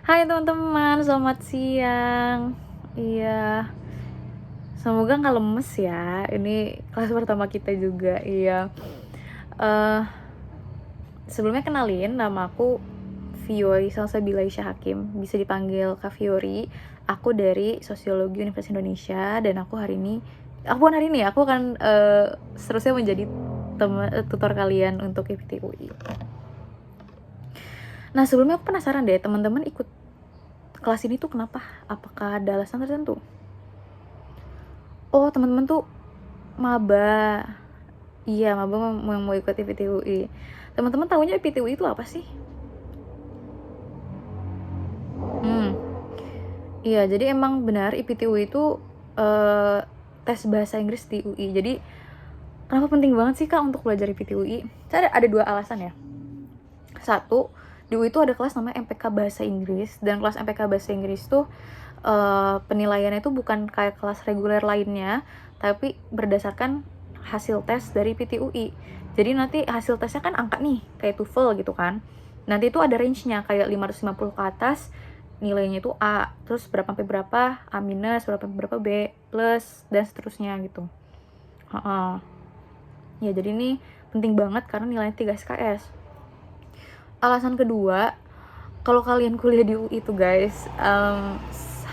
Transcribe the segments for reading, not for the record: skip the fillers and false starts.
Hai teman-teman, selamat siang. Iya, semoga nggak lemes ya. Ini kelas pertama kita juga. Iya. eh Sebelumnya kenalin, nama aku Fiori Salsabila Isya Hakim. Bisa dipanggil Kak Fiori. Aku dari Sosiologi Universitas Indonesia dan aku akan seterusnya menjadi tutor kalian untuk IPT UI. Nah, sebelumnya aku penasaran deh, teman-teman ikut kelas ini tuh kenapa? Apakah ada alasan tertentu? Oh, teman-teman tuh maba. Iya, maba mau ikut IPT UI. Teman-teman tahunya IPT UI itu apa sih? Hmm, iya, jadi emang benar IPT UI itu eh, tes bahasa Inggris di UI. Jadi kenapa penting banget sih Kak untuk belajar IPT UI? Saya ada dua alasan ya. Satu, di UI itu ada kelas namanya MPK Bahasa Inggris, dan kelas MPK Bahasa Inggris tuh penilaiannya itu bukan kayak kelas reguler lainnya, tapi berdasarkan hasil tes dari PTUI. Jadi nanti hasil tesnya kan angka nih, kayak TOEFL gitu kan. Nanti itu ada range-nya, kayak 550 ke atas, nilainya itu A, terus berapa sampai berapa, A minus, berapa sampai berapa B, plus, dan seterusnya gitu. Ya, jadi ini penting banget karena nilainya 3 SKS. Alasan kedua, kalau kalian kuliah di UI itu guys,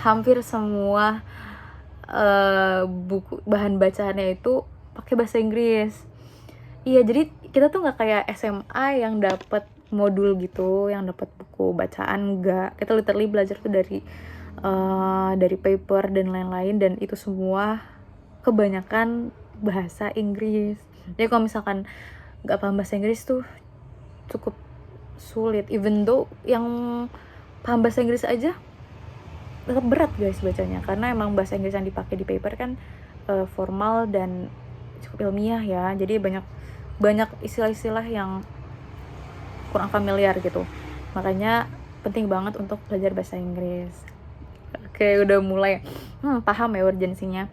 hampir semua buku bahan bacaannya itu pakai bahasa Inggris. Iya, jadi kita tuh nggak kayak SMA yang dapat modul gitu, yang dapat buku bacaan. Enggak, kita literally belajar tuh dari paper dan lain-lain, dan itu semua kebanyakan bahasa Inggris. Jadi kalau misalkan nggak paham bahasa Inggris tuh cukup sulit, even though yang paham bahasa Inggris aja tetap berat guys bacanya, karena emang bahasa Inggris yang dipakai di paper kan formal dan cukup ilmiah ya, jadi banyak istilah-istilah yang kurang familiar gitu. Makanya penting banget untuk belajar bahasa Inggris. Oke, udah mulai paham ya urgensinya.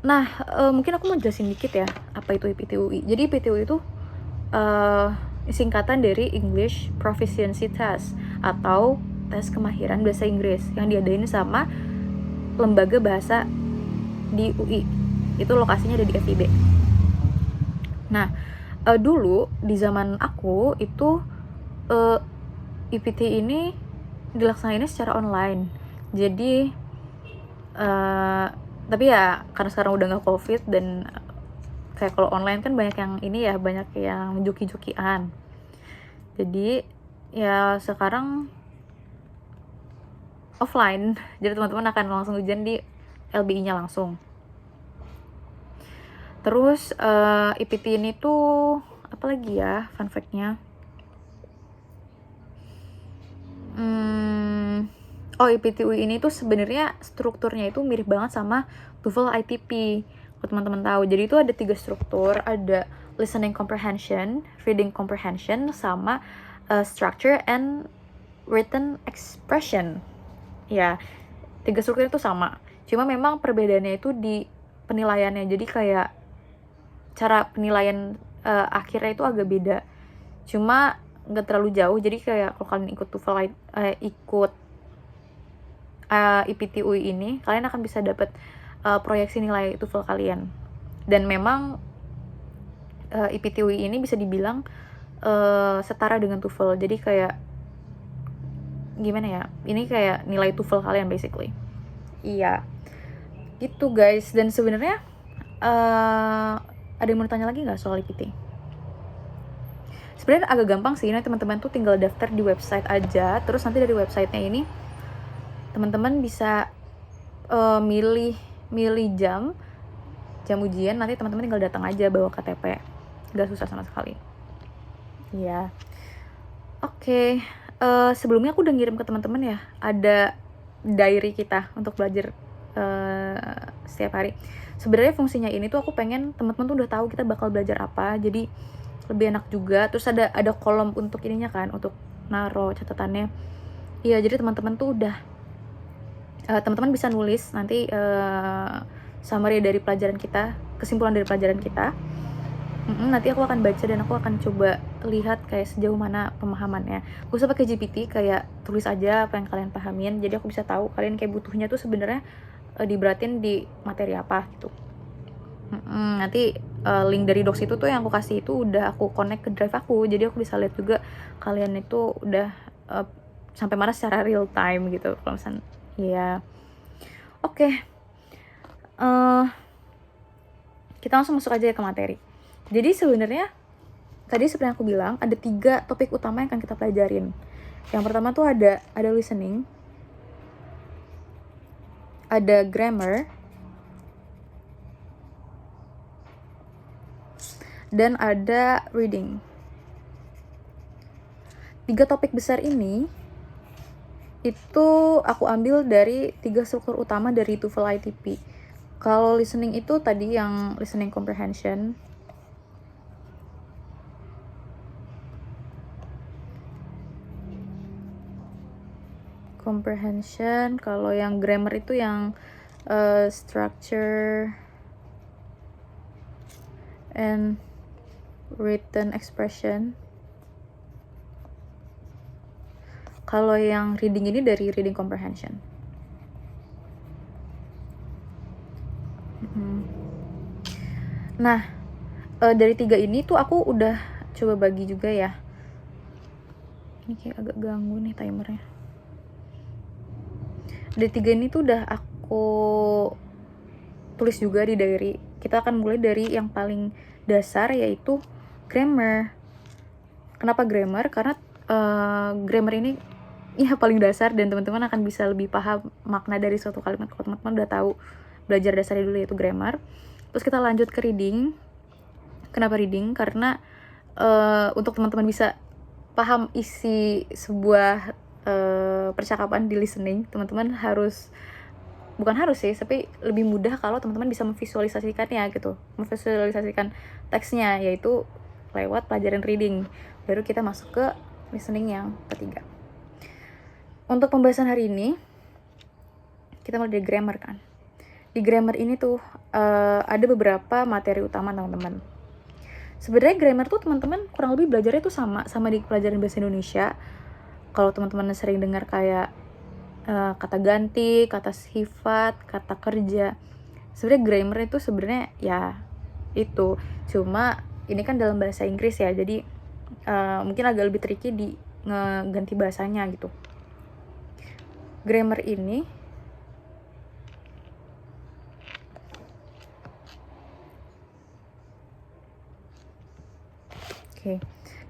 Nah, mungkin aku mau jelasin dikit ya apa itu IPTUI. Jadi IPTUI itu singkatan dari English Proficiency Test atau tes kemahiran bahasa Inggris yang diadain sama lembaga bahasa di UI. Itu lokasinya ada di FIB. Nah, dulu di zaman aku itu IPT ini dilaksanainnya secara online. Jadi tapi ya karena sekarang udah nggak COVID, dan kayak kalau online kan banyak yang ini ya, banyak yang joki-jokian. Jadi ya sekarang offline. Jadi teman-teman akan langsung ujian di LBI-nya langsung. Terus IPT ini tuh apa lagi ya fun fact-nya? IPT UI ini tuh sebenarnya strukturnya itu mirip banget sama TOEFL ITP. Kalau teman-teman tahu, jadi itu ada 3 struktur, ada listening comprehension, reading comprehension, sama structure and written expression. Ya, 3 struktur itu sama. Cuma memang perbedaannya itu di penilaiannya. Jadi kayak cara penilaian akhirnya itu agak beda. Cuma nggak terlalu jauh. Jadi kayak kalau kalian ikut TOEFL, ikut IPT UI ini, kalian akan bisa dapat proyeksi nilai TOEFL kalian. Dan memang IPT UI ini bisa dibilang setara dengan TOEFL. Jadi kayak gimana ya? Ini kayak nilai TOEFL kalian basically. Iya. Gitu guys. Dan sebenarnya ada yang mau tanya lagi nggak soal IPT? Sebenarnya agak gampang sih. Nanti teman-teman tuh tinggal daftar di website aja. Terus nanti dari websitenya ini teman-teman bisa milih jam ujian. Nanti teman-teman tinggal datang aja bawa KTP, nggak susah sama sekali. Ya, oke. Sebelumnya aku udah ngirim ke teman-teman ya, ada diary kita untuk belajar setiap hari. Sebenarnya fungsinya ini tuh aku pengen teman-teman tuh udah tahu kita bakal belajar apa, jadi lebih enak juga. Terus ada kolom untuk ininya kan, untuk naro catatannya. Iya, jadi teman-teman tuh udah teman-teman bisa nulis nanti summary dari pelajaran kita, kesimpulan dari pelajaran kita. Nanti aku akan baca dan aku akan coba lihat kayak sejauh mana pemahamannya. Gak usah pakai GPT, kayak tulis aja apa yang kalian pahamin. Jadi aku bisa tahu kalian kayak butuhnya tuh sebenarnya diberatin di materi apa gitu. Nanti link dari docs itu tuh yang aku kasih itu udah aku connect ke drive aku. Jadi aku bisa lihat juga kalian itu udah sampai mana secara real time gitu. Kalau misalnya ya oke. Kita langsung masuk aja ke materi. Jadi sebenarnya tadi seperti yang aku bilang ada 3 topik utama yang akan kita pelajarin. Yang pertama tuh ada listening, ada grammar, dan ada reading. 3 topik besar ini itu aku ambil dari 3 struktur utama dari TOEFL ITP. Kalau listening itu tadi yang listening comprehension. Kalau yang grammar itu yang structure and written expression. Kalau yang reading ini dari reading comprehension. Nah, dari 3 ini tuh aku udah coba bagi juga ya. Ini kayak agak ganggu nih timernya. Dari 3 ini tuh udah aku tulis juga di diary. Kita akan mulai dari yang paling dasar, yaitu grammar. Kenapa grammar? Karena grammar ini ya paling dasar dan teman-teman akan bisa lebih paham makna dari suatu kalimat kalau teman-teman udah tahu belajar dasarnya dulu, yaitu grammar. Terus kita lanjut ke reading. Kenapa reading? Karena untuk teman-teman bisa paham isi sebuah percakapan di listening, teman-teman bukan harus sih, tapi lebih mudah kalau teman-teman bisa memvisualisasikannya gitu, memvisualisasikan teksnya, yaitu lewat pelajaran reading. Baru kita masuk ke listening yang ketiga. Untuk pembahasan hari ini kita mulai dari grammar kan. Di grammar ini tuh ada beberapa materi utama teman-teman. Sebenarnya grammar tuh teman-teman kurang lebih belajarnya tuh sama di pelajaran bahasa Indonesia. Kalau teman-teman sering dengar kayak kata ganti, kata sifat, kata kerja, sebenarnya grammar itu sebenarnya ya itu, cuma ini kan dalam bahasa Inggris ya, jadi mungkin agak lebih tricky di ngeganti bahasanya gitu. Grammar ini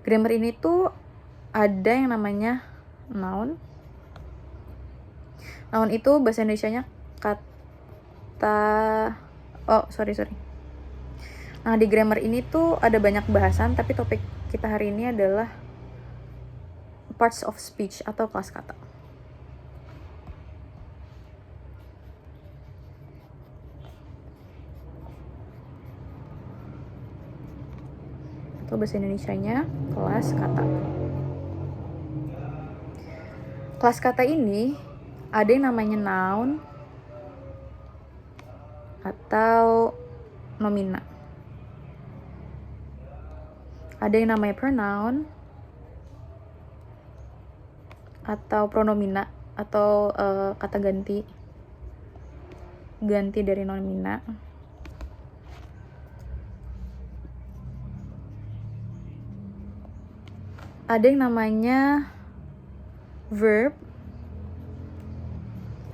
grammar ini tuh ada yang namanya noun. Noun itu bahasa Indonesianya kata Nah, di grammar ini tuh ada banyak bahasan, tapi topik kita hari ini adalah parts of speech atau kelas kata. Atau bahasa Indonesianya kelas kata. Kelas kata ini ada yang namanya noun atau nomina. Ada yang namanya pronoun atau pronomina atau kata ganti dari nomina. Ada yang namanya verb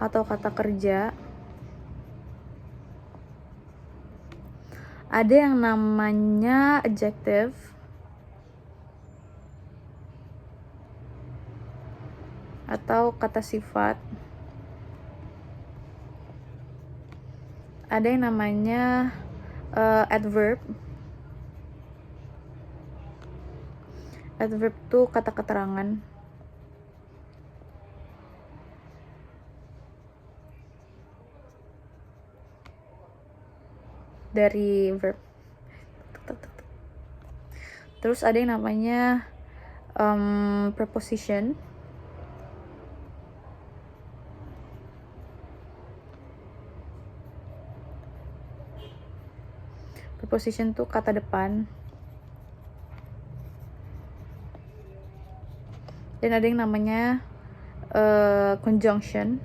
atau kata kerja. Ada yang namanya adjective atau kata sifat. Ada yang namanya adverb. Adverb tuh kata keterangan. Dari verb. Terus ada yang namanya preposition. Preposition tuh kata depan. dan ada yang namanya conjunction.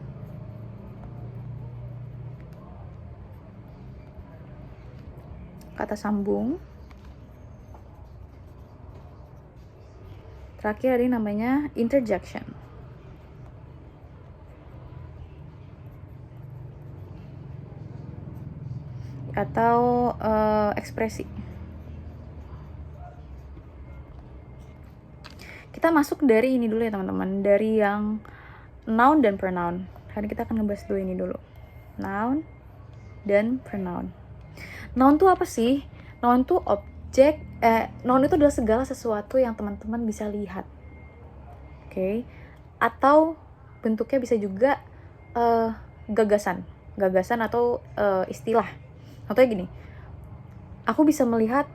Kata sambung. Terakhir ada yang namanya interjection. Atau ekspresi. Kita masuk dari ini dulu ya teman-teman, dari yang noun dan pronoun. Hari kita akan ngebahas dulu ini dulu. Noun dan pronoun. Noun tuh apa sih? Noun tuh objek, noun itu adalah segala sesuatu yang teman-teman bisa lihat. Oke. Atau bentuknya bisa juga gagasan atau istilah. Contohnya gini, aku bisa melihat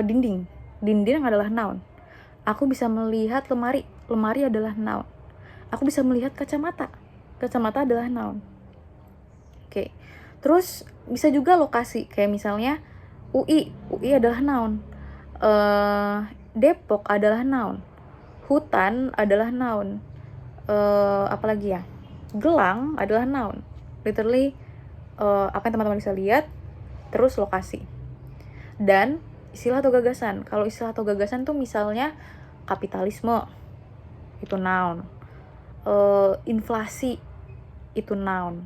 dinding adalah noun. Aku bisa melihat lemari adalah noun. Aku bisa melihat kacamata adalah noun. Oke. Terus bisa juga lokasi, kayak misalnya UI adalah noun. Depok adalah noun. Hutan adalah noun. Apalagi ya? Gelang adalah noun. Literally apa yang teman-teman bisa lihat, terus lokasi. Dan istilah atau gagasan. Kalau istilah atau gagasan tuh misalnya kapitalisme, itu noun. Inflasi, itu noun.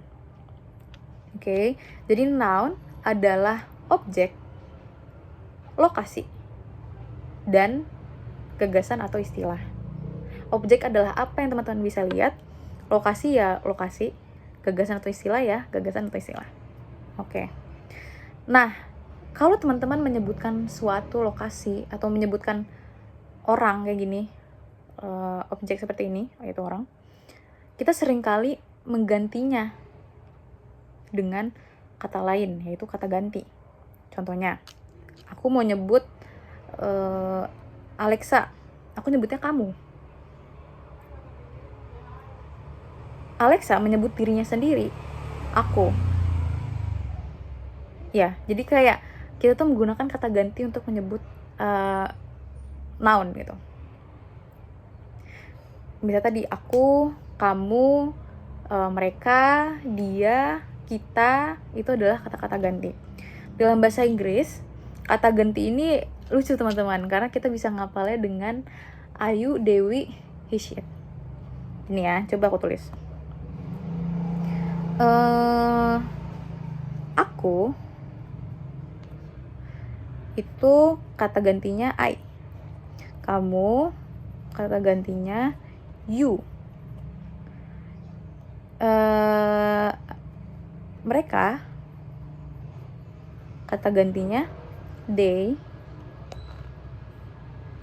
Oke, jadi noun adalah objek, lokasi, dan gagasan atau istilah. Objek adalah apa yang teman-teman bisa lihat, lokasi ya lokasi, gagasan atau istilah ya gagasan atau istilah. Oke. Nah, kalau teman-teman menyebutkan suatu lokasi atau menyebutkan orang kayak gini, objek seperti ini, yaitu orang, kita seringkali menggantinya dengan kata lain, yaitu kata ganti. Contohnya, aku mau nyebut Alexa, aku nyebutnya kamu. Alexa menyebut dirinya sendiri, aku. Ya, jadi kayak kita tuh menggunakan kata ganti untuk menyebut noun gitu. Bisa tadi aku, kamu, mereka, dia, kita, itu adalah kata-kata ganti. Dalam bahasa Inggris, kata ganti ini lucu teman-teman, karena kita bisa ngapalnya dengan Ayu, Dewi, he, she, it. Ini ya, coba aku tulis. Aku itu kata gantinya I. Kamu kata gantinya you. Mereka kata gantinya they.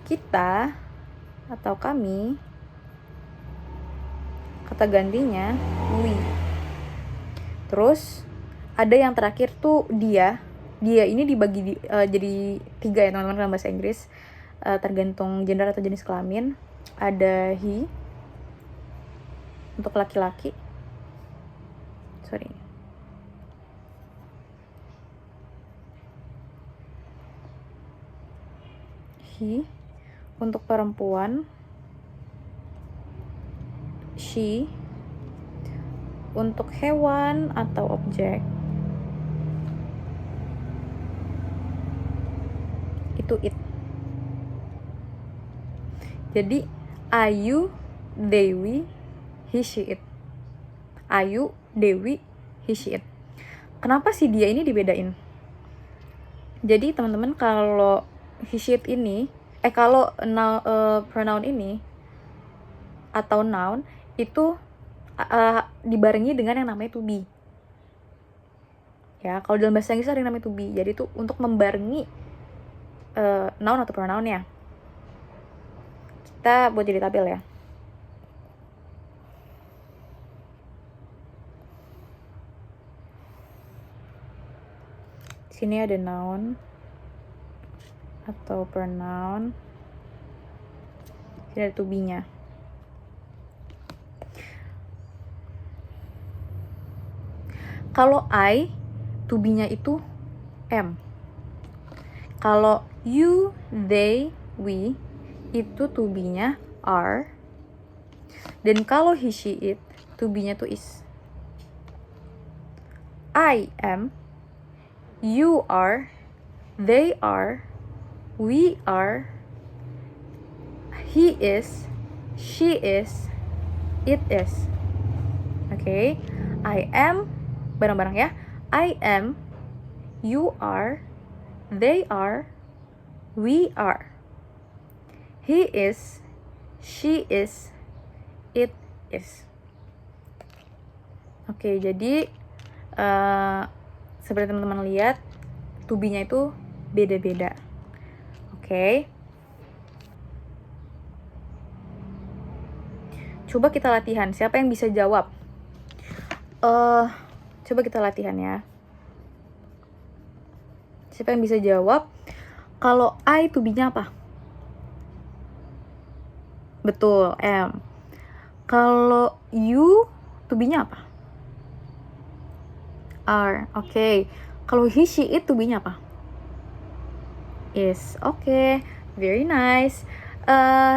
Kita atau kami kata gantinya we. Terus ada yang terakhir tuh dia. Dia ini dibagi jadi 3 ya teman-teman dalam bahasa Inggris, tergantung gender atau jenis kelamin. Ada he untuk laki-laki. He untuk perempuan. She untuk hewan atau objek, itu it. Jadi Ayu, Dewi, he, she, it. Ayu, Dewi, he, she, it. Kenapa sih dia ini dibedain? Jadi teman-teman, kalau he, she, it ini, kalau pronoun ini atau noun itu dibarengi dengan yang namanya to be. Ya, kalau dalam bahasa Inggris ada yang namanya to be. Jadi itu untuk membarengi noun atau pronounnya. Kita buat jadi tabel ya. Sini ada noun atau pronoun. Sini ada to be-nya. Kalau I, to be-nya itu am. Kalau you, they, we, itu to be-nya are. Dan kalau he, she, it, to be-nya tuh is. I am, you are, they are, we are, he is, she is, it is. Oke, I am, bareng-bareng ya. I am, you are, they are, we are, he is, she is, it is. Oke, jadi seperti teman-teman lihat, to be-nya itu beda-beda. Oke. Coba kita latihan. Siapa yang bisa jawab? Coba kita latihan ya. Siapa yang bisa jawab? Kalau I, to be-nya apa? Betul, am. Kalau you, to be-nya apa? Are. Oke. Kalau he, she, it, to be-nya apa? Is. Oke. Very nice.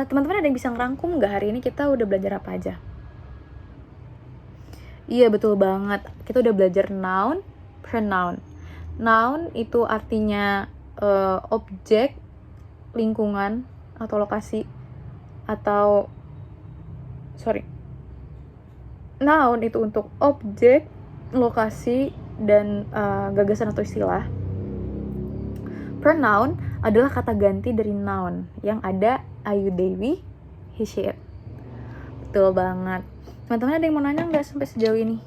Teman-teman ada yang bisa ngerangkum nggak hari ini kita udah belajar apa aja? Iya, betul banget. Kita udah belajar noun, pronoun. Noun itu artinya objek, lingkungan, atau lokasi. Noun itu untuk objek, lokasi, dan gagasan atau istilah. Pronoun adalah kata ganti dari noun yang ada ayu, dewi, he, she, it. Betul banget. Teman-teman ada yang mau nanya nggak sampai sejauh ini?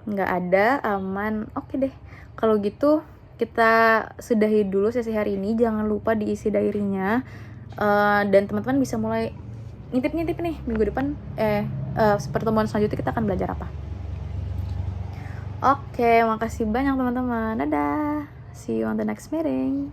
Nggak ada, aman. Oke deh. Kalau gitu kita sudahi dulu sesi hari ini. Jangan lupa diisi diary-nya. Dan teman-teman bisa mulai ngintip-ngintip nih minggu depan. Pertemuan selanjutnya kita akan belajar apa. Oke, makasih banyak teman-teman. Dadah. See you on the next meeting.